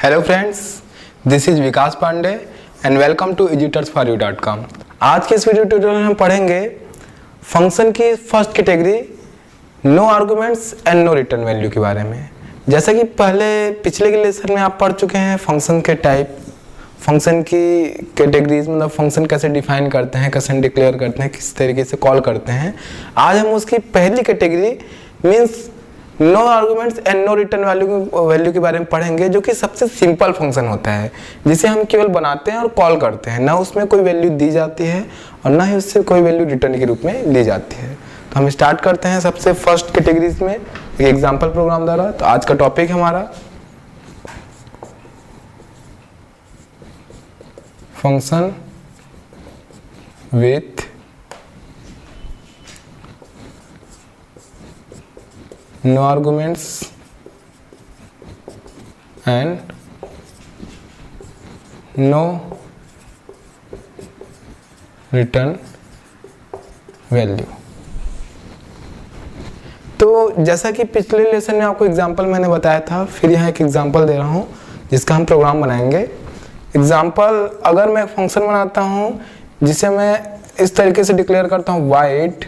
Hello friends, this is Vikas Pandey and welcome to edutors4u.com। आज के इस वीडियो ट्यूटोरियल में हम पढ़ेंगे फंक्शन की first category no arguments and no return value के बारे में। जैसा कि पिछले के लेसन में आप पढ़ चुके हैं फंक्शन के टाइप, फंक्शन की कैटेगरीज, मतलब फंक्शन कैसे डिफाइन करते हैं, कैसे डिक्लेयर करते हैं, किस तरीके से कॉल करते हैं। आज हम उसकी पहली category means no arguments and no return value के बारे में पढ़ेंगे, जो कि सबसे सिंपल फंक्शन होता है जिसे हम केवल बनाते हैं और कॉल करते हैं। ना उसमें कोई वैल्यू दी जाती है और ना ही उससे कोई वैल्यू रिटर्न के रूप में ली जाती है। तो हम स्टार्ट करते हैं सबसे फर्स्ट कैटेगरीज में एक एग्जांपल प्रोग्राम द्वारा। तो आज का टॉपिक हमारा function with no arguments and no return value। तो जैसा कि पिछले लेसन में आपको एग्जांपल मैंने बताया था, फिर यहाँ एक एग्जांपल दे रहा हूँ जिसका हम प्रोग्राम बनाएंगे। एग्जांपल, अगर मैं फंक्शन बनाता हूँ जिसे मैं इस तरीके से डिक्लेयर करता हूँ वाइड,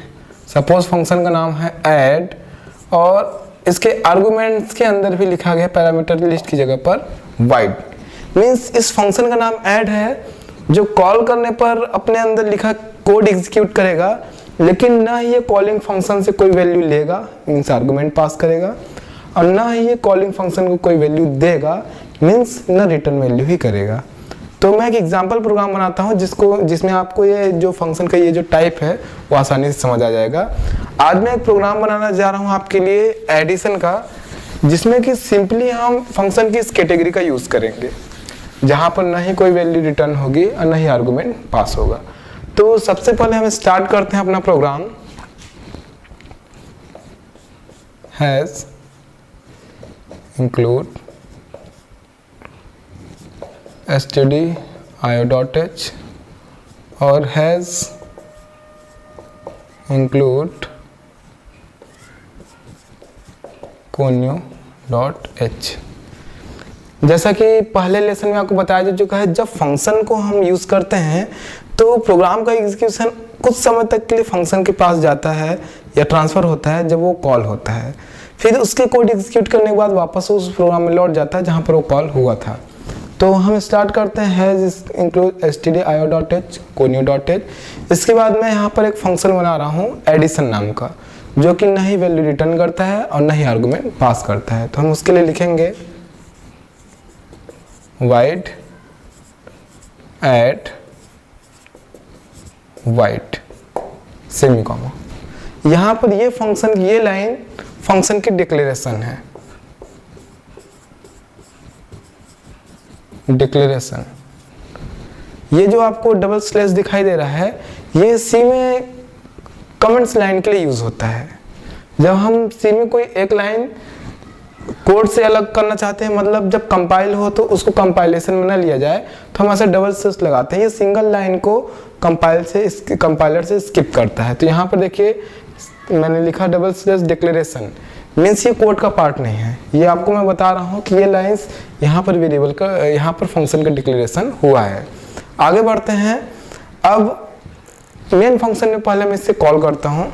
सपोज फंक्शन का नाम है ऐड और इसके आर्गुमेंट्स के अंदर भी लिखा गया पैरामीटर लिस्ट की जगह पर वाइड, मींस इस फंक्शन का नाम ऐड है जो कॉल करने पर अपने अंदर लिखा कोड एग्जीक्यूट करेगा, लेकिन ना ही ये कॉलिंग फंक्शन से कोई वैल्यू लेगा, मींस आर्गुमेंट पास करेगा, और ना ही ये कॉलिंग फंक्शन को कोई वैल्यू देगा, मींस ना रिटर्न वैल्यू ही करेगा। तो मैं एक एग्जांपल प्रोग्राम बनाता हूं जिसमें आपको ये जो फंक्शन का ये जो टाइप है वो आसानी से समझ आ जाएगा। आज मैं एक प्रोग्राम बनाना जा रहा हूं आपके लिए एडिशन का, जिसमें कि सिंपली हम फंक्शन की इस कैटेगरी का यूज करेंगे जहां पर ना ही कोई वैल्यू रिटर्न होगी और ना ही आर्गुमेंट पास होगा। तो सबसे पहले हम स्टार्ट करते हैं अपना प्रोग्राम। हैज इंक्लूड stdio.h और has include conio.h। जैसा कि पहले लेसन में आपको बताया जा चुका है, जब फंक्शन को हम यूज करते हैं तो प्रोग्राम का एग्जीक्यूशन कुछ समय तक के लिए फंक्शन के पास जाता है या ट्रांसफर होता है जब वो कॉल होता है, फिर उसके कोड एग्जीक्यूट करने के बाद वापस उस प्रोग्राम में लौट जाता है जहां पर वो कॉल हुआ था। तो हम स्टार्ट करते हैं हैज इंक्लूड stdio.h conio.h। इसके बाद मैं यहाँ पर एक फंक्शन बना रहा हूँ एडिशन नाम का, जो कि ना ही वैल्यू रिटर्न करता है और ना ही आर्गुमेंट पास करता है। तो हम उसके लिए लिखेंगे वाइड ऐड वाइड सेमीकोमा। यहाँ पर ये फंक्शन, ये लाइन फंक्शन की डिक्लेरेशन है, डिक्लेरेशन। ये जो आपको डबल स्लैश दिखाई दे रहा है ये सी में कमेंट्स लाइन के लिए यूज होता है। जब हम सी में कोई एक लाइन कोड से अलग करना चाहते हैं, मतलब जब कंपाइल हो तो उसको कंपाइलेशन में ना लिया जाए, तो हम ऐसे डबल स्लैश लगाते हैं। ये सिंगल लाइन को कंपाइलर से स्किप करता है। तो यहाँ पर देखिए मैंने लिखा डबल स्लैश डिक्लेरेशन, मीन्स ये कोड का पार्ट नहीं है। ये आपको मैं बता रहा हूँ कि ये लाइंस यहाँ पर वेरिएबल का, यहाँ पर फंक्शन का डिक्लेरेशन हुआ है। आगे बढ़ते हैं। अब मेन फंक्शन में पहले मैं इससे कॉल करता हूँ,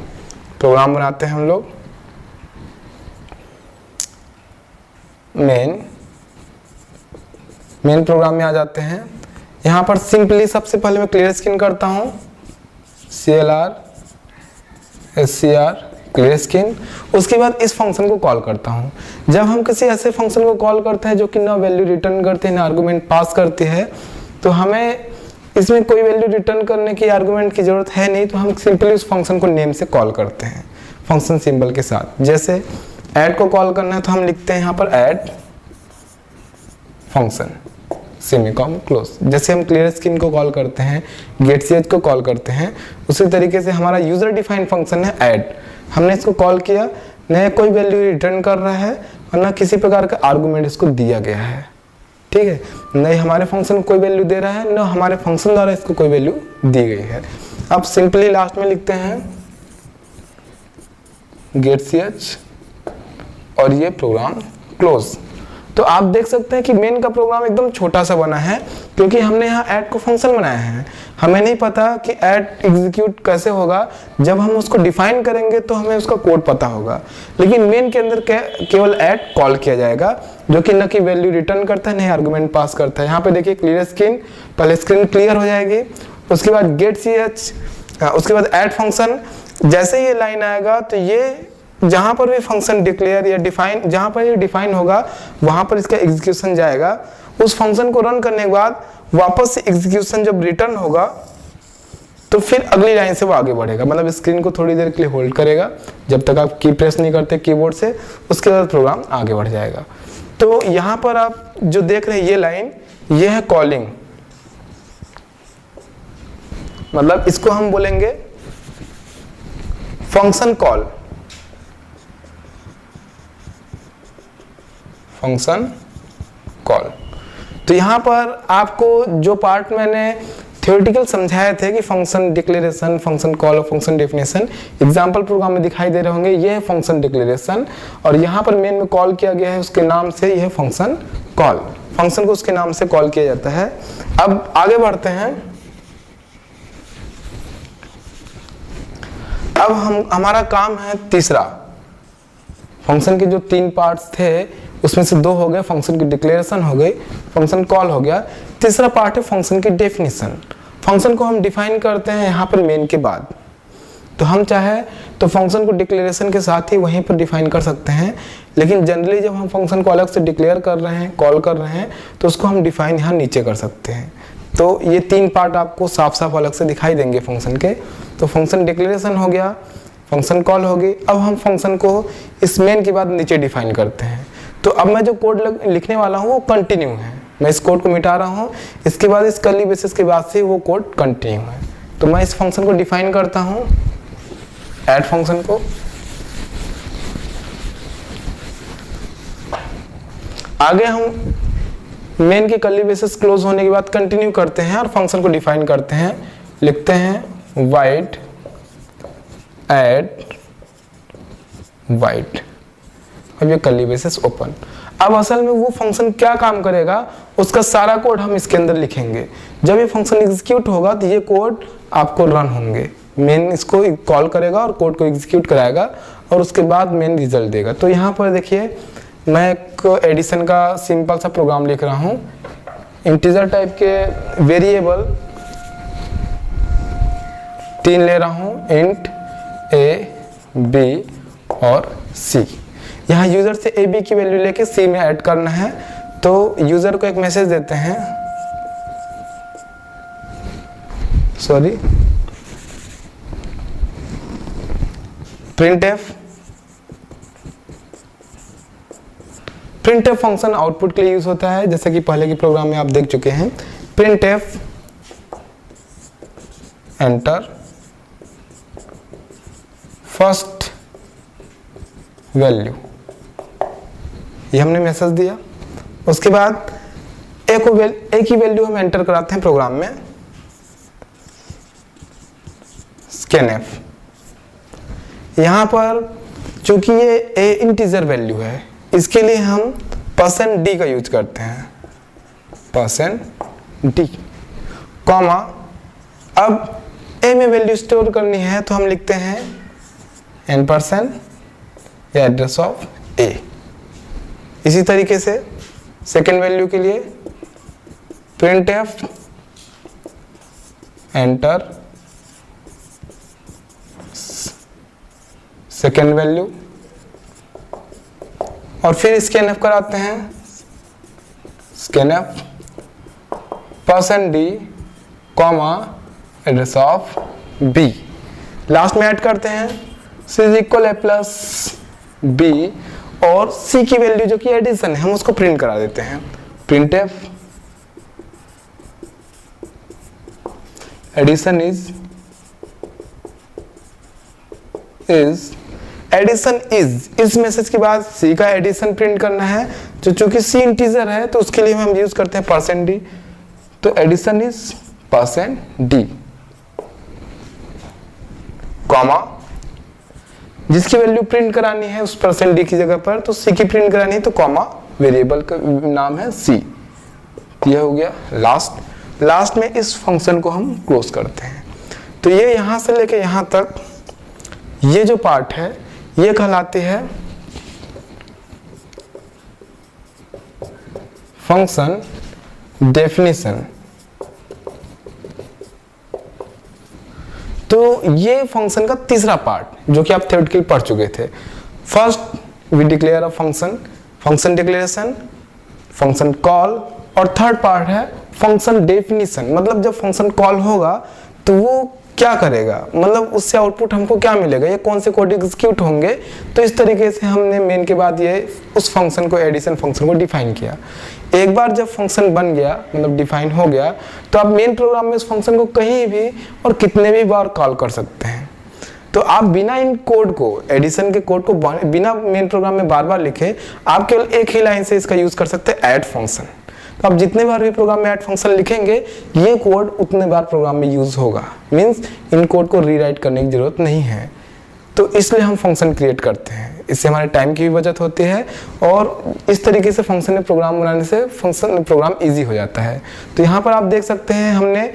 प्रोग्राम बनाते हैं हम लोग। मेन प्रोग्राम में आ जाते हैं। यहाँ पर सिंपली सबसे पहले मैं क्लियर स्क्रीन करता हूँ, CLR SCR क्लियर स्क्रीन। उसके बाद इस फंक्शन को कॉल करता हूँ। जब हम किसी ऐसे फंक्शन को कॉल करते हैं जो कि ना वैल्यू रिटर्न करते हैं ना आर्गुमेंट पास करते हैं, तो हमें इसमें कोई वैल्यू रिटर्न करने की आर्गुमेंट की जरूरत है नहीं, तो हम सिंपली उस फंक्शन को नेम से कॉल करते हैं फंक्शन सिंबल के साथ। जैसे ऐड को कॉल करना है तो हम लिखते हैं यहाँ पर ऐड फंक्शन सेमीकोमा क्लोज। जैसे हम क्लियर स्क्रीन को कॉल करते हैं, गेट ch को कॉल करते हैं, उसी तरीके से हमारा यूजर डिफाइंड फंक्शन है ऐड। हमने इसको कॉल किया, न कोई वैल्यू रिटर्न कर रहा है और ना किसी प्रकार का आर्गुमेंट इसको दिया गया है, ठीक है। नहीं हमारे फंक्शन को कोई वैल्यू दे रहा है, ना हमारे फंक्शन द्वारा इसको कोई वैल्यू दी गई है। अब सिंपली लास्ट में लिखते हैं गेट ch और ये प्रोग्राम क्लोज। तो आप देख सकते हैं कि मेन का प्रोग्राम एकदम छोटा सा बना है, क्योंकि हमने यहाँ ऐड को फंक्शन बनाया है। हमें नहीं पता कि ऐड एग्जीक्यूट कैसे होगा, जब हम उसको डिफाइन करेंगे तो हमें उसका कोड पता होगा। लेकिन मेन के अंदर केवल ऐड कॉल किया जाएगा, जो कि न कि वैल्यू रिटर्न करता है नहीं आर्गुमेंट पास करता है। यहाँ पे देखिए क्लियर स्क्रीन, पहले स्क्रीन क्लियर हो जाएगी, उसके बाद गेट ch, उसके बाद ऐड फंक्शन। जैसे ये लाइन आएगा तो ये जहां पर भी फंक्शन डिक्लेयर या डिफाइन, जहां पर ये डिफाइन होगा वहां पर इसका एग्जीक्यूशन जाएगा। उस फंक्शन को रन करने के बाद वापस से एग्जीक्यूशन जब रिटर्न होगा तो फिर अगली लाइन से वो आगे बढ़ेगा। मतलब स्क्रीन को थोड़ी देर के लिए होल्ड करेगा जब तक आप की प्रेस नहीं करते कीबोर्ड से, उसके बाद प्रोग्राम आगे बढ़ जाएगा। तो यहाँ पर आप जो देख रहे हैं ये लाइन, ये है कॉलिंग, मतलब इसको हम बोलेंगे फंक्शन कॉल, फंक्शन कॉल। तो यहां पर आपको जो पार्ट मैंने थ्योरेटिकल समझाए थे कि फंक्शन डिक्लेरेशन, फंक्शन कॉल और फंक्शन डेफिनेशन एग्जांपल प्रोग्राम में दिखाई दे रहे होंगे। ये है फंक्शन डिक्लेरेशन और यहाँ पर मेन में कॉल किया गया है उसके नाम से, यह है फंक्शन कॉल। फंक्शन को उसके नाम से कॉल किया जाता है। अब आगे बढ़ते हैं। अब हमारा काम है तीसरा। फंक्शन के जो 3 पार्ट्स थे उसमें से 2 हो गए, फंक्शन की डिक्लेरेशन हो गई, फंक्शन कॉल हो गया। तीसरा पार्ट है फंक्शन की डेफिनेशन। फंक्शन को हम डिफाइन करते हैं यहाँ पर मेन के बाद। तो हम चाहे तो फंक्शन को डिक्लेरेशन के साथ ही वहीं पर डिफाइन कर सकते हैं, लेकिन जनरली जब हम फंक्शन को अलग से डिक्लेयर कर रहे हैं, कॉल कर रहे हैं, तो उसको हम डिफाइन यहाँ नीचे कर सकते हैं। तो ये 3 पार्ट आपको साफ साफ अलग से दिखाई देंगे फंक्शन के। तो फंक्शन डिक्लेरेशन हो गया, फंक्शन कॉल हो गई। अब हम फंक्शन को इस मेन के बाद नीचे डिफाइन करते हैं। तो अब मैं जो कोड लिखने वाला हूँ वो कंटिन्यू है। मैं इस कोड को मिटा रहा हूँ, इसके बाद इस कर्ली ब्रेसेस के बाद से वो कोड कंटिन्यू है। तो मैं इस फंक्शन को डिफाइन करता हूँ, ऐड फंक्शन को। आगे हम मेन के कर्ली ब्रेसेस क्लोज होने के बाद कंटिन्यू करते हैं और फंक्शन को डिफाइन करते हैं। लिखते हैं वाइड ऐड वाइड, अब ये कर्ली ब्रेसेस ओपन। अब असल में वो फंक्शन क्या काम करेगा उसका सारा कोड हम इसके अंदर लिखेंगे। जब ये फंक्शन एग्जीक्यूट होगा तो ये कोड आपको रन होंगे। मेन इसको कॉल करेगा और कोड को एग्जीक्यूट कराएगा और उसके बाद मेन रिजल्ट देगा। तो यहाँ पर देखिए मैं एक एडिशन का सिंपल सा प्रोग्राम लिख रहा हूँ। इंटीजर टाइप के वेरिएबल 3 ले रहा हूँ, इंट ए बी और सी। यहाँ यूजर से ए बी की वैल्यू लेके सी में ऐड करना है। तो यूजर को एक मैसेज देते हैं, sorry, printf. Printf function output के लिए यूज होता है, जैसे कि पहले के प्रोग्राम में आप देख चुके हैं। प्रिंटएफ एंटर फर्स्ट वैल्यू, ये हमने मैसेज दिया। उसके बाद एक ही वैल्यू हम एंटर कराते हैं प्रोग्राम में, स्कैनएफ। यहां पर चूंकि ये ए इंटीजर वैल्यू है, इसके लिए हम %d का यूज करते हैं, %d, कॉमा। अब ए में वैल्यू स्टोर करनी है तो हम लिखते हैं n% या एड्रेस ऑफ ए। इसी तरीके से सेकेंड वैल्यू के लिए printf एंटर सेकेंड वैल्यू और फिर स्कैनएफ कराते हैं, scanf %d comma address of b। Last में ऐड करते हैं c is equal a plus b और c की वैल्यू जो कि एडिशन है हम उसको प्रिंट करा देते हैं। printf addition is addition is, इस मैसेज के बाद c का एडिशन प्रिंट करना है। जो चूंकि c इंटीजर है तो उसके लिए हम यूज करते हैं %d। तो एडिशन इज %d कॉमा, जिसकी वैल्यू प्रिंट करानी है उस %d की जगह पर तो c की प्रिंट करानी है तो कॉमा वेरिएबल का नाम है c। यह हो गया लास्ट में इस फंक्शन को हम क्लोज करते हैं। तो ये यहाँ से लेके यहाँ तक ये जो पार्ट है ये कहलाती है फंक्शन डेफिनेशन। तो ये फंक्शन का तीसरा पार्ट जो कि आप थ्योरेटिकली पढ़ चुके थे। First we declare a function declaration, function call, और थर्ड पार्ट है फंक्शन डेफिनेशन। मतलब जब फंक्शन कॉल होगा तो वो क्या करेगा, मतलब उससे आउटपुट हमको क्या मिलेगा, ये कौन से कोड एग्जीक्यूट होंगे। तो इस तरीके से हमने मेन के बाद ये उस फंक्शन को, एडिशन फंक्शन को डिफाइन किया। एक बार जब फंक्शन बन गया, मतलब डिफाइन हो गया, तो आप मेन प्रोग्राम में उस फंक्शन को कहीं भी और कितने भी बार कॉल कर सकते हैं। तो आप बिना इन कोड को, एडिशन के कोड को बिना मेन प्रोग्राम में बार बार लिखे, आप केवल एक ही लाइन से इसका यूज कर सकते हैं, ऐड फंक्शन। तो आप जितने बार भी प्रोग्राम में ऐड फंक्शन लिखेंगे ये कोड उतने बार प्रोग्राम में यूज होगा। मीन्स इन कोड को रीराइट करने की जरूरत नहीं है। तो इसलिए हम फंक्शन क्रिएट करते हैं, इससे हमारे टाइम की भी बचत होती है और इस तरीके से फंक्शन में प्रोग्राम बनाने से प्रोग्राम ईजी हो जाता है। तो यहाँ पर आप देख सकते हैं हमने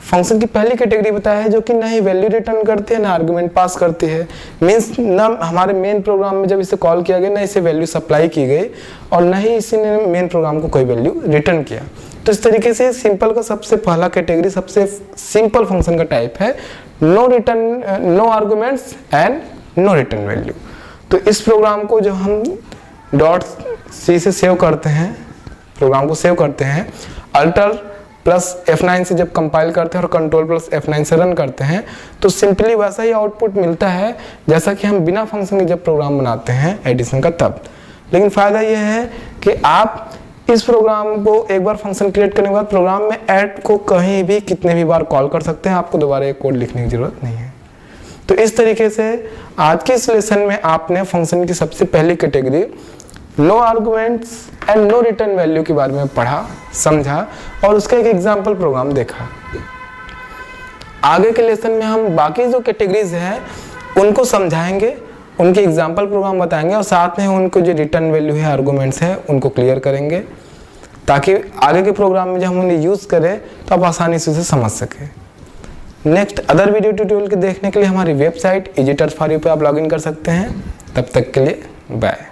फंक्शन की पहली कैटेगरी बताया है जो कि ना ही वैल्यू रिटर्न करती है ना आर्गुमेंट पास करती है। मीन्स ना हमारे मेन प्रोग्राम में जब इसे कॉल किया गया ना इसे वैल्यू सप्लाई की गई और ना ही इसी ने मेन प्रोग्राम को कोई वैल्यू रिटर्न किया। तो इस तरीके से सिंपल का सबसे पहला कैटेगरी, सबसे सिंपल फंक्शन का टाइप है no return, no arguments and no return value. तो इस प्रोग्राम को जब हम .c से सेव करते हैं, प्रोग्राम को सेव करते हैं, अल्टर प्लस F9 से जब कंपाइल करते हैं और कंट्रोल प्लस F9 से रन करते हैं तो सिंपली वैसा ही आउटपुट मिलता है जैसा कि हम बिना फंक्शन के जब प्रोग्राम बनाते हैं एडिशन का तब। लेकिन फ़ायदा यह है कि आप इस प्रोग्राम को एक बार फंक्शन क्रिएट करने के बाद प्रोग्राम में ऐड को कहीं भी कितने भी बार कॉल कर सकते हैं, आपको दोबारा एक कोड लिखने की जरूरत नहीं है। तो इस तरीके से आज के इस लेसन में आपने फंक्शन की सबसे पहली category no arguments and no return value के बारे में पढ़ा, समझा और उसका एक एग्जाम्पल प्रोग्राम देखा। आगे के लेसन में हम बाकी जो कैटेगरीज हैं उनको समझाएंगे, उनके एग्जाम्पल प्रोग्राम बताएंगे और साथ में उनको जो रिटर्न वैल्यू है, आर्गुमेंट्स हैं उनको क्लियर करेंगे ताकि आगे के प्रोग्राम में जब हम उन्हें यूज़ करें तो आप आसानी से उसे समझ सकें। नेक्स्ट अदर वीडियो ट्यूटोरियल के देखने के लिए हमारी वेबसाइट EasyTouch4U पे आप लॉगिन कर सकते हैं। तब तक के लिए बाय।